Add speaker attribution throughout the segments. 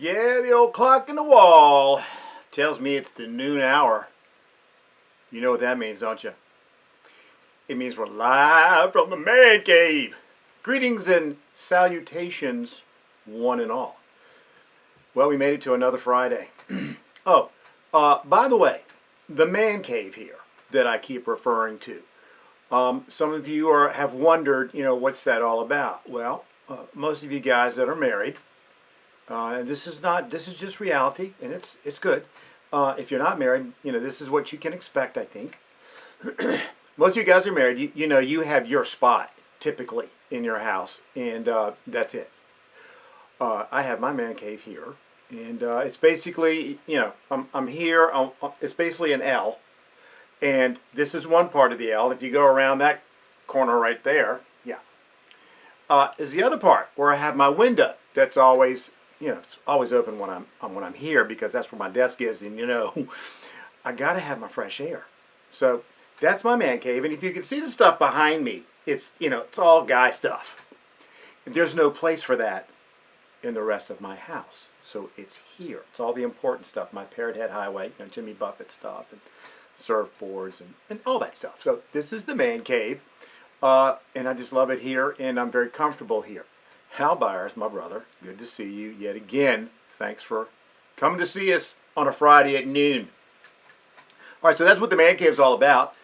Speaker 1: Yeah, the old clock in the wall tells me it's the noon hour. You know what that means, don't you? It means we're live from the man cave. Greetings and salutations, one and all. Well, we made it to another Friday. By the way, the man cave here that I keep referring to. Some of you have wondered, what's that all about? Well, most of you guys that are married, and this is just reality, and it's good. If you're not married, this is what you can expect, I think. Most of you guys are married. You have your spot typically in your house, and that's it. I have my man cave here, and it's basically, I'm here. It's basically an L, and this is one part of the L. If you go around that corner right there, is the other part where I have my window. That's always, it's always open when I'm here because that's where my desk is, and I gotta have my fresh air. So that's my man cave, and if you can see the stuff behind me, it's all guy stuff. There's no place for that in the rest of my house, so it's here. It's all the important stuff, my Parrot Head Highway, Jimmy Buffett stuff, and surfboards, and all that stuff. So this is the man cave, and I just love it here, and I'm very comfortable here. Hal Byers, my brother, good to see you yet again. Thanks for coming to see us on a Friday at noon. All right, so that's what the man cave is all about.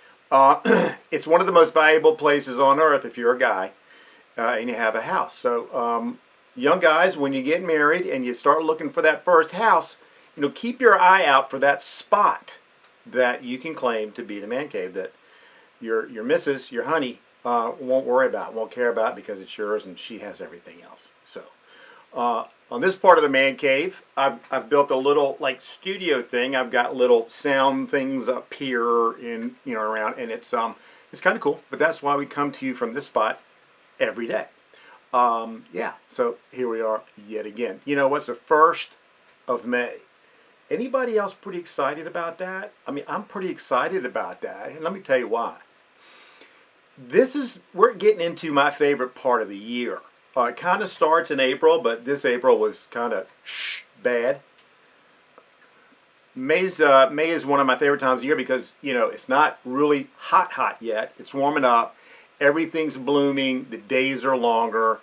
Speaker 1: It's one of the most valuable places on earth if you're a guy and you have a house. So young guys, when you get married and you start looking for that first house, keep your eye out for that spot that you can claim to be the man cave that your missus, your honey, won't worry about, won't care about because it's yours and she has everything else. So on this part of the man cave, I've built a little studio thing. I've got little sound things up here in around, and it's kind of cool. But that's why we come to you from this spot every day. So here we are yet again. What's the 1st of May? Anybody else pretty excited about that? I mean, I'm pretty excited about that, and let me tell you why. We're getting into my favorite part of the year. It kind of starts in April, but this April was kind of bad. May is one of my favorite times of year because, it's not really hot yet. It's warming up. Everything's blooming. The days are longer.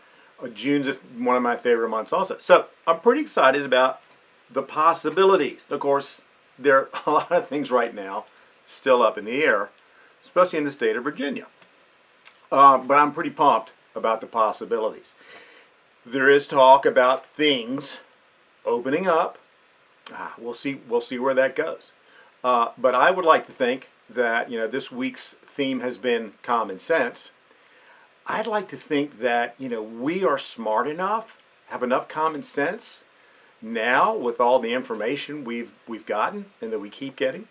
Speaker 1: June's one of my favorite months also. So I'm pretty excited about the possibilities. Of course, there are a lot of things right now still up in the air, especially in the state of Virginia. But I'm pretty pumped about the possibilities. There is talk about things opening up. We'll see where that goes. But I would like to think that this week's theme has been common sense. I'd like to think that we are smart enough, have enough common sense now with all the information we've gotten and that we keep getting.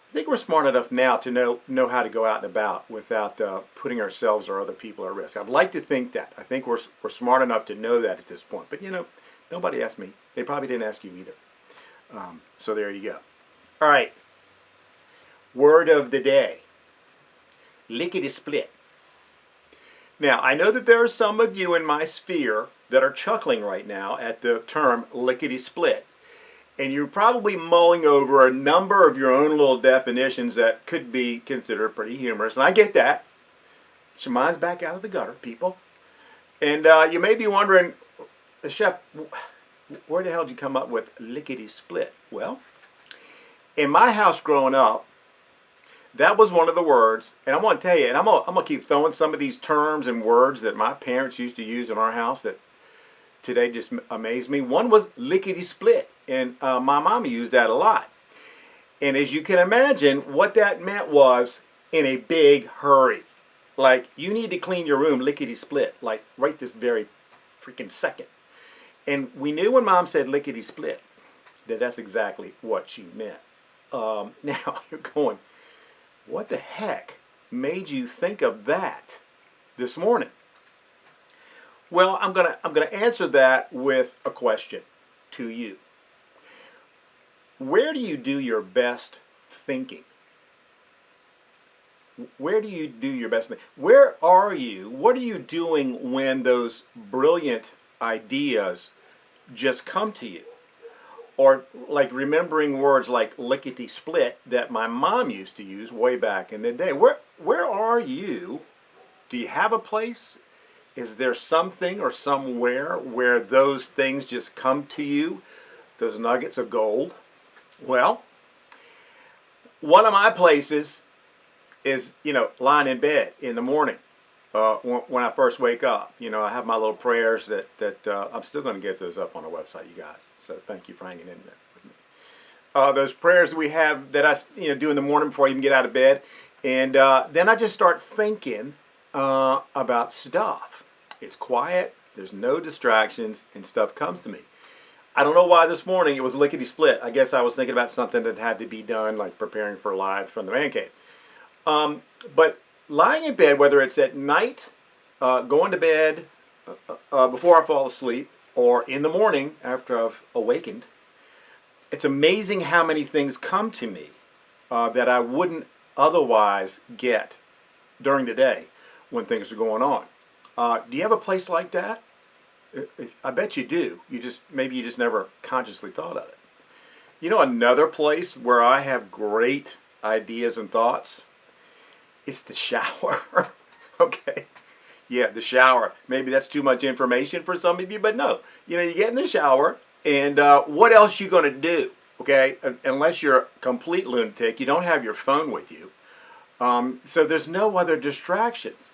Speaker 1: I think we're smart enough now to know how to go out and about without putting ourselves or other people at risk. I'd like to think that. I think we're smart enough to know that at this point. But nobody asked me. They probably didn't ask you either. So there you go. All right. Word of the day. Lickety-split. Now, I know that there are some of you in my sphere that are chuckling right now at the term lickety-split. And you're probably mulling over a number of your own little definitions that could be considered pretty humorous. And I get that. Get your minds back out of the gutter, people. And you may be wondering, Chef, where the hell did you come up with lickety-split? Well, in my house growing up, that was one of the words. And I'm going to tell you, and I'm going to keep throwing some of these terms and words that my parents used to use in our house that today just amazed me. One was lickety-split, and my mama used that a lot. And as you can imagine, what that meant was in a big hurry. Like, you need to clean your room lickety-split, like right this very freaking second. And we knew when Mom said lickety-split that that's exactly what she meant. Now, you're going, what the heck made you think of that this morning? Well, I'm gonna answer that with a question to you. Where do you do your best thinking? Where do you do your best thinking? Where are you? What are you doing when those brilliant ideas just come to you? or like remembering words like lickety split that my mom used to use way back in the day. Where are you? Do you have a place? Is there something or somewhere where those things just come to you, those nuggets of gold? Well, one of my places is, lying in bed in the morning when I first wake up. I have my little prayers that I'm still going to get those up on the website, you guys. So thank you for hanging in there with me. Those prayers that we have that I do in the morning before I even get out of bed. And then I just start thinking about stuff. It's quiet, there's no distractions, and stuff comes to me. I don't know why this morning it was lickety split. I guess I was thinking about something that had to be done, like preparing for live from the man cave. But lying in bed, whether it's at night, going to bed before I fall asleep, or in the morning after I've awakened, it's amazing how many things come to me that I wouldn't otherwise get during the day when things are going on. Do you have a place like that? I bet you do. Maybe you just never consciously thought of it. Another place where I have great ideas and thoughts? It's the shower. Okay. Yeah, the shower. Maybe that's too much information for some of you, but no. You get in the shower, and what else you going to do? Okay, unless you're a complete lunatic, you don't have your phone with you. So there's no other distractions,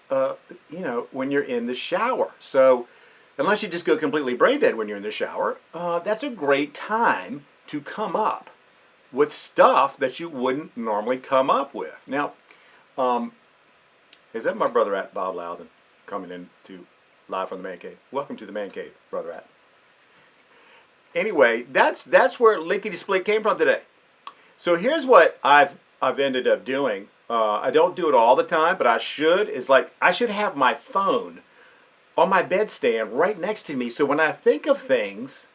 Speaker 1: when you're in the shower. So unless you just go completely brain dead when you're in the shower, that's a great time to come up with stuff that you wouldn't normally come up with. Now, is that my brother at Bob Loudon coming in to live from the man cave? Welcome to the man cave, brother at. Anyway, that's where lickety split came from today. So here's what I've ended up doing. I don't do it all the time, but I should. I should have my phone on my bedstand right next to me, so when I think of things,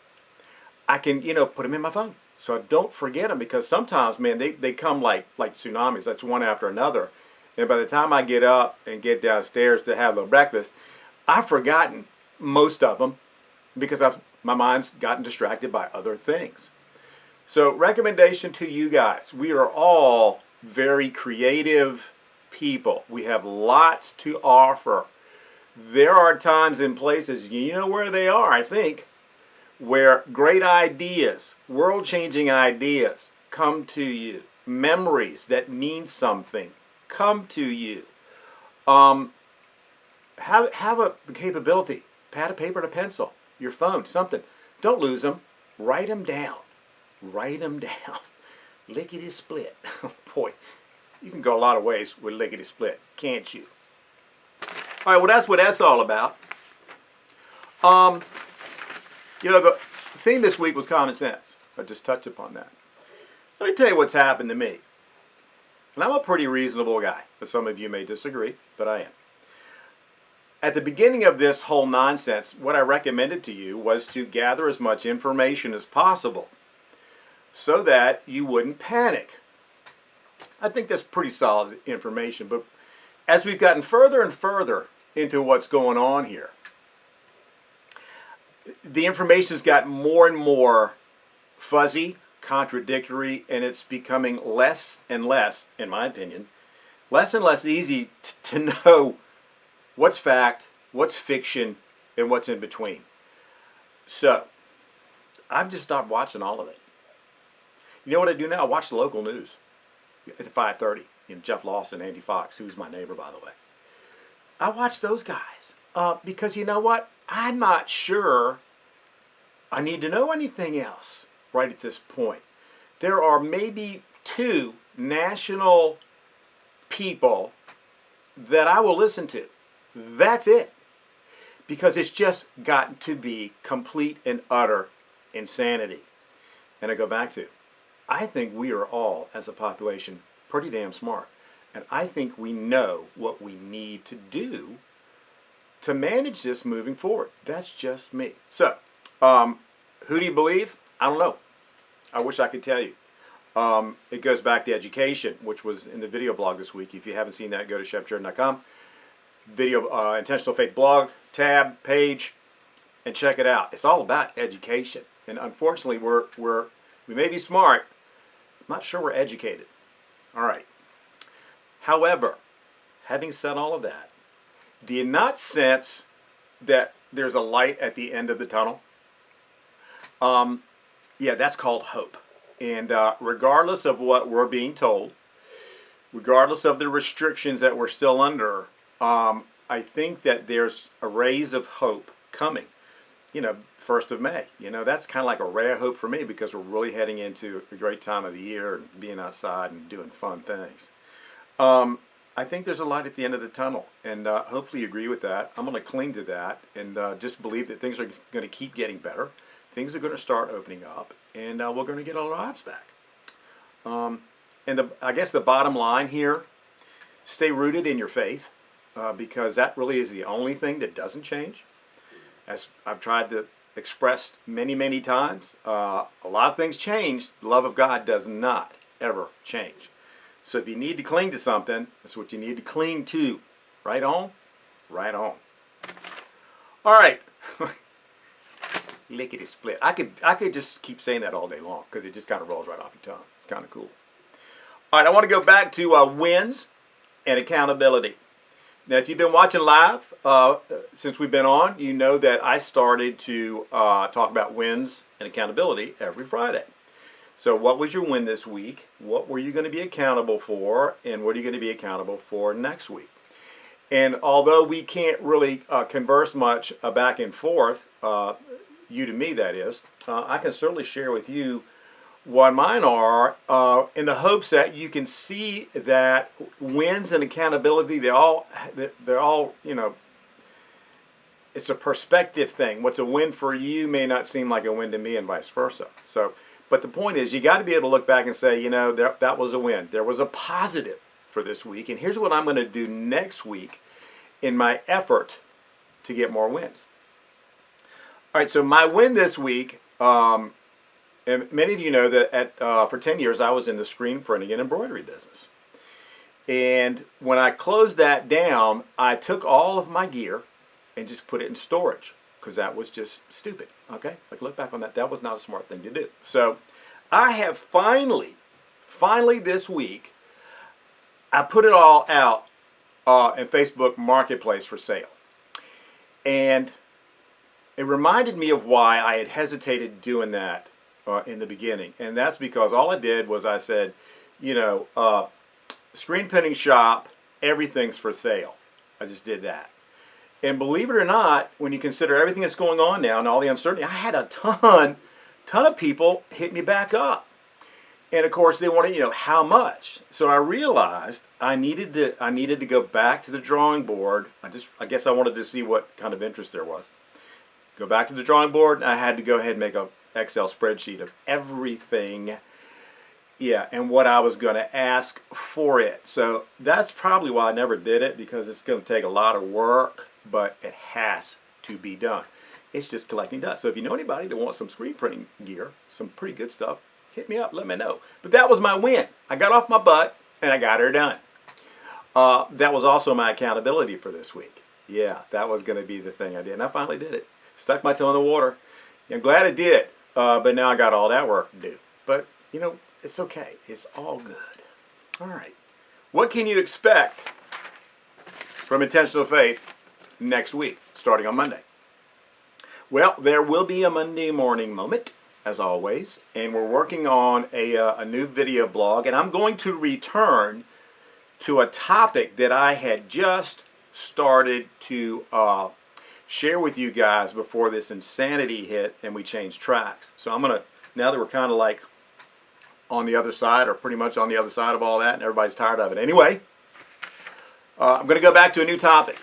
Speaker 1: I can put them in my phone, so I don't forget them. Because sometimes, man, they come like tsunamis. That's one after another, and by the time I get up and get downstairs to have a little breakfast, I've forgotten most of them because my mind's gotten distracted by other things. So, recommendation to you guys: we are all very creative people. We have lots to offer. There are times and places, you know where they are, I think, where great ideas, world-changing ideas come to you. Memories that mean something come to you. Have the capability, pad of paper and a pencil, your phone, something. Don't lose them. Write them down. Write them down. Lickety split. Boy, you can go a lot of ways with lickety split, can't you? All right, well, that's what that's all about. The theme this week was common sense. I just touched upon that. Let me tell you what's happened to me. And I'm a pretty reasonable guy, but some of you may disagree, but I am. At the beginning of this whole nonsense, what I recommended to you was to gather as much information as possible so that you wouldn't panic. I think that's pretty solid information, but as we've gotten further and further into what's going on here, the information's gotten more and more fuzzy, contradictory, and it's becoming less and less, in my opinion, less and less easy to know what's fact, what's fiction, and what's in between. So, I've just stopped watching all of it. You know what I do now? I watch the local news at 5:30. Jeff Lawson, Andy Fox, who's my neighbor, by the way. I watch those guys because you know what? I'm not sure I need to know anything else right at this point. There are maybe 2 national people that I will listen to. That's it. Because it's just gotten to be complete and utter insanity. And I go back to, I think we are all, as a population, pretty damn smart. And I think we know what we need to do to manage this moving forward. That's just me. So, who do you believe? I don't know. I wish I could tell you. It goes back to education, which was in the video blog this week. If you haven't seen that, go to chefjordan.com. Video Intentional Faith blog, tab, page. and check it out. It's all about education. And unfortunately, we may be smart. I'm not sure we're educated. All right. However, having said all of that, do you not sense that there's a light at the end of the tunnel? Yeah, that's called hope. And regardless of what we're being told, regardless of the restrictions that we're still under, I think that there's a rays of hope coming. 1st of May. That's kind of like a ray of hope for me because we're really heading into a great time of the year and being outside and doing fun things. I think there's a light at the end of the tunnel, and hopefully you agree with that. I'm going to cling to that and just believe that things are going to keep getting better. Things are going to start opening up, and we're going to get our lives back. I guess the bottom line here, stay rooted in your faith, because that really is the only thing that doesn't change. As I've tried to express many, many times, a lot of things change. The love of God does not ever change. So if you need to cling to something, that's what you need to cling to. Right on? Right on. All right. Lickety split. I could just keep saying that all day long because it just kind of rolls right off your tongue. It's kind of cool. All right, I want to go back to wins and accountability. Now, if you've been watching live since we've been on, you know that I started to talk about wins and accountability every Friday. So what was your win this week? What were you going to be accountable for? And what are you going to be accountable for next week? And although we can't really converse much back and forth, you to me that is, I can certainly share with you what mine are in the hopes that you can see that wins and accountability, they're all, it's a perspective thing. What's a win for you may not seem like a win to me and vice versa. So, but the point is you got to be able to look back and say, that was a win. There was a positive for this week. And here's what I'm going to do next week in my effort to get more wins. All right, so my win this week, and many of you know that for 10 years I was in the screen printing and embroidery business. And when I closed that down, I took all of my gear and just put it in storage because that was just stupid, okay? Like, look back on that. That was not a smart thing to do. So I have finally this week, I put it all out in Facebook Marketplace for sale. And it reminded me of why I had hesitated doing that in the beginning. And that's because all I did was I said, screen printing shop, everything's for sale. I just did that. And believe it or not, when you consider everything that's going on now and all the uncertainty, I had a ton of people hit me back up. And of course they wanted, how much. So I realized I needed to go back to the drawing board. I guess I wanted to see what kind of interest there was. Go back to the drawing board, and I had to go ahead and make an Excel spreadsheet of everything, and what I was going to ask for it. So that's probably why I never did it, because it's going to take a lot of work, but it has to be done. It's just collecting dust. So if you know anybody that wants some screen printing gear, some pretty good stuff, hit me up, let me know. But that was my win. I got off my butt, and I got her done. That was also my accountability for this week. Yeah, that was going to be the thing I did, and I finally did it. Stuck my toe in the water. I'm glad I did, but now I got all that work to do. But, it's okay. It's all good. All right. What can you expect from Intentional Faith next week, starting on Monday? Well, there will be a Monday morning moment, as always, and we're working on a new video blog, and I'm going to return to a topic that I had just started to share with you guys before this insanity hit and we changed tracks. So I'm going to, now that we're kind of like on the other side, or pretty much on the other side of all that, and everybody's tired of it anyway, I'm going to go back to a new topic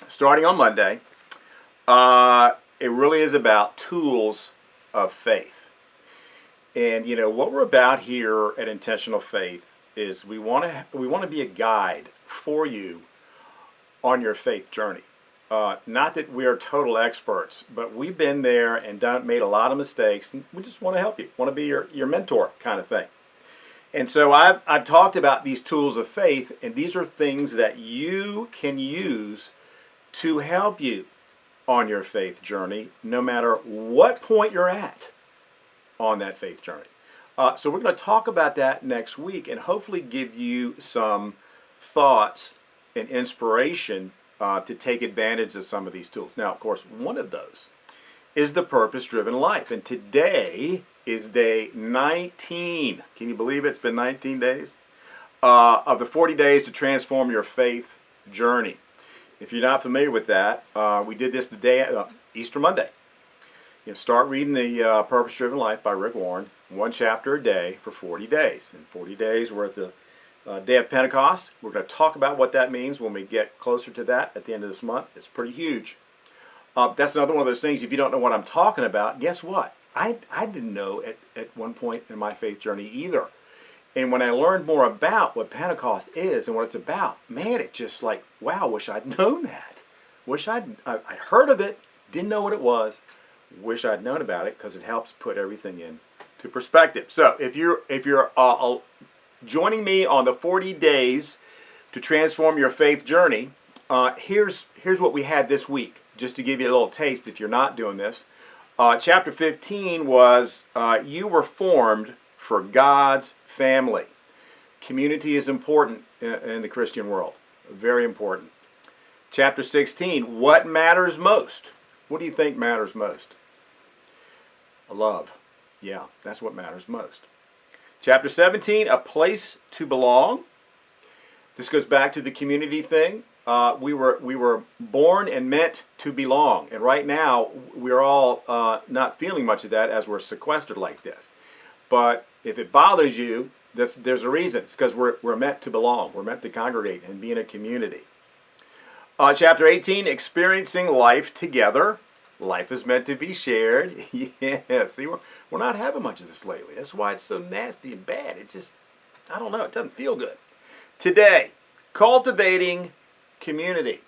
Speaker 1: starting on Monday. It really is about tools of faith. And what we're about here at Intentional Faith is we want to be a guide for you on your faith journey. Not that we are total experts, but we've been there and made a lot of mistakes. And we just want to help you, want to be your mentor kind of thing. And so I've talked about these tools of faith, and these are things that you can use to help you on your faith journey, no matter what point you're at on that faith journey. So we're going to talk about that next week and hopefully give you some thoughts and inspiration to take advantage of some of these tools. Now, of course, one of those is the purpose-driven life. And today is day 19. Can you believe it? It's been 19 days of the 40 days to transform your faith journey. If you're not familiar with that, we did this today, Easter Monday. Start reading the Purpose-Driven Life by Rick Warren, one chapter a day for 40 days. In 40 days, we're at the day of Pentecost. We're going to talk about what that means when we get closer to that at the end of this month. It's pretty huge. That's another one of those things, if you don't know what I'm talking about, guess what? I didn't know at one point in my faith journey either. And when I learned more about what Pentecost is and what it's about, man, it's just like, wow, wish I'd known that. Wish I'd heard of it, didn't know what it was. Wish I'd known about it because it helps put everything into perspective. So if you're joining me on the 40 days to transform your faith journey, here's what we had this week, just to give you a little taste if you're not doing this. Chapter 15 was you were formed for God's family. Community is important in the Christian world, very important. Chapter 16, what matters most? What do you think matters most? Love. Yeah, that's what matters most. Chapter 17, a place to belong. This goes back to the community thing. We were born and meant to belong. And right now, we're all not feeling much of that as we're sequestered like this. But if it bothers you, there's a reason. It's because we're meant to belong. We're meant to congregate and be in a community. Chapter 18, experiencing life together. Life is meant to be shared. Yeah, see, we're not having much of this lately. That's why it's so nasty and bad. It just, I don't know, it doesn't feel good. Today, cultivating community.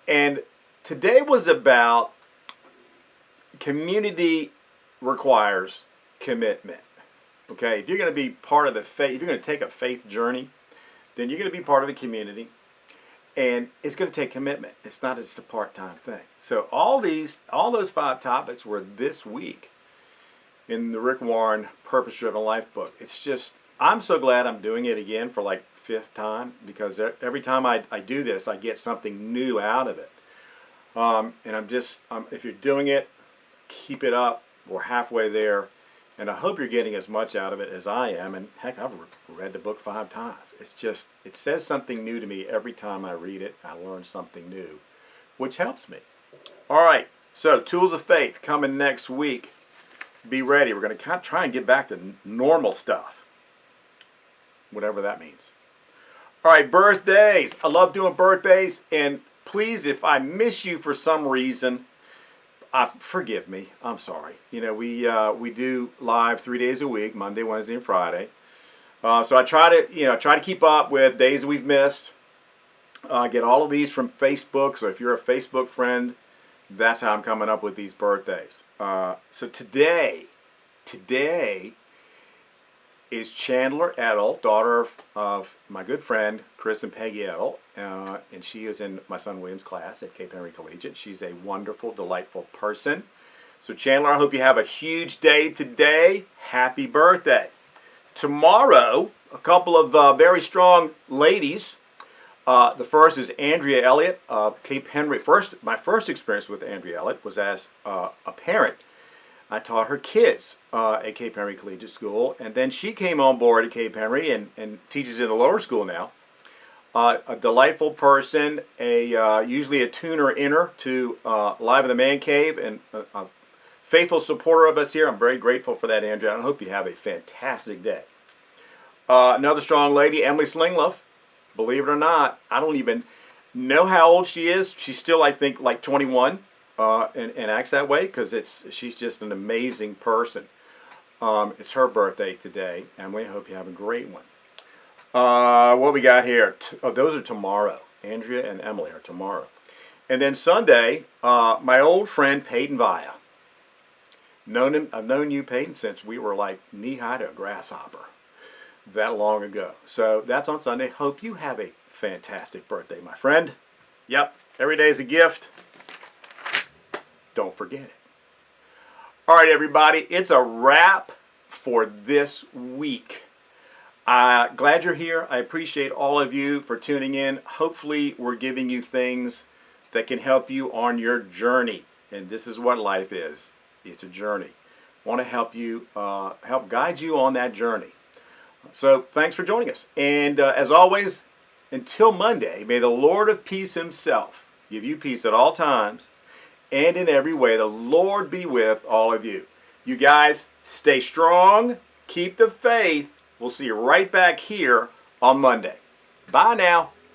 Speaker 1: And today was about community requires commitment. Okay, if you're going to be part of the faith, if you're going to take a faith journey, then you're going to be part of a community. And it's going to take commitment. It's not just a part-time thing. So all those 5 topics were this week in the Rick Warren Purpose-Driven Life book. It's just, I'm so glad I'm doing it again for like 5th time, because every time I do this, I get something new out of it. And if you're doing it, keep it up. We're halfway there. And I hope you're getting as much out of it as I am. And heck, I've read the book 5 times. It's just, it says something new to me every time I read it. I learn something new, which helps me. All right, so Tools of Faith coming next week. Be ready. We're going to try and get back to normal stuff, whatever that means. All right, birthdays. I love doing birthdays. And please, if I miss you for some reason, forgive me. I'm sorry. We do live 3 days a week, Monday, Wednesday, and Friday. So I try to keep up with days we've missed. Get all of these from Facebook. So if you're a Facebook friend, that's how I'm coming up with these birthdays. So today is Chandler Edel, daughter of my good friend Chris and Peggy Edel, and she is in my son William's class at Cape Henry Collegiate. She's a wonderful, delightful person. So Chandler, I hope you have a huge day today. Happy birthday. Tomorrow, a couple of very strong ladies. The first is Andrea Elliott of Cape Henry. My first experience with Andrea Elliott was as a parent. I taught her kids at Cape Henry Collegiate School, and then she came on board at Cape Henry and teaches in the lower school now. A delightful person, usually a tuner-inner to Live in the Man Cave, and a faithful supporter of us here. I'm very grateful for that, Andrea. I hope you have a fantastic day. Another strong lady, Emily Slingluff. Believe it or not, I don't even know how old she is. She's still, I think, like 21. And acts that way because she's just an amazing person. It's her birthday today, Emily. I hope you have a great one. What we got here? Those are tomorrow. Andrea and Emily are tomorrow. And then Sunday, my old friend Peyton Vaya. I've known you, Peyton, since we were like knee-high to a grasshopper that long ago. So that's on Sunday. Hope you have a fantastic birthday, my friend. Yep, every day is a gift. Don't forget it. All right, everybody, it's a wrap for this week. Glad you're here. I appreciate all of you for tuning in. Hopefully, we're giving you things that can help you on your journey. And this is what life is. It's a journey. I want to help you, help guide you on that journey. So thanks for joining us. And as always, until Monday, may the Lord of peace himself give you peace at all times and in every way. The Lord be with all of you. You guys, stay strong. Keep the faith. We'll see you right back here on Monday. Bye now.